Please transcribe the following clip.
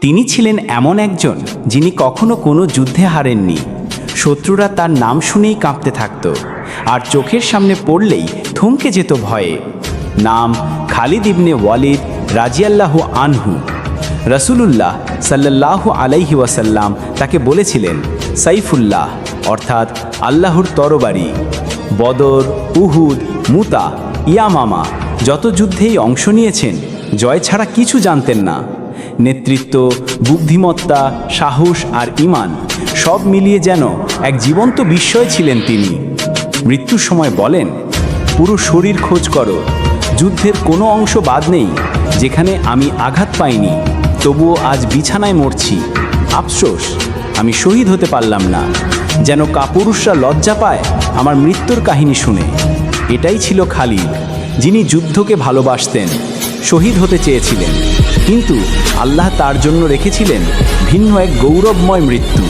তিনি ছিলেন এমন একজন যিনি কখনো কোনো যুদ্ধে হারেননি। শত্রুরা তার নাম শুনেই কাঁপতে থাকত, আর চোখের সামনে পড়লেই থমকে যেত ভয়ে। নাম খালিদ ইবনে ওয়ালিদ রাজিয়াল্লাহু আনহু। রাসূলুল্লাহ সাল্লাল্লাহু আলাইহি ওয়াসাল্লাম তাকে বলেছিলেন সাইফুল্লাহ, অর্থাৎ আল্লাহর তরবারি। বদর, উহুদ, মুতা, ইয়ামামা যত যুদ্ধেই অংশ নিয়েছেন, জয় ছাড়া কিছু জানতেন না। নেতৃত্ব, বুদ্ধিমত্তা, সাহস আর ঈমান সব মিলিয়ে যেন এক জীবন্ত বিস্ময় ছিলেন তিনি। মৃত্যুর সময় বলেন, পুরো শরীর খোঁজ করো, যুদ্ধের কোনো অংশ বাদ নেই যেখানে আমি আঘাত পাইনি, তবুও আজ বিছানায় মরছি। আফসোস, আমি শহীদ হতে পারলাম না। যেন কাপুরুষরা লজ্জা পায় আমার মৃত্যুর কাহিনী শুনে। এটাই ছিল খালিদ, যিনি যুদ্ধকে ভালোবাসতেন, শহীদ হতে চেয়েছিলেন, কিন্তু আল্লাহ তার জন্য রেখেছিলেন ভিন্ন এক গৌরবময় মৃত্যু।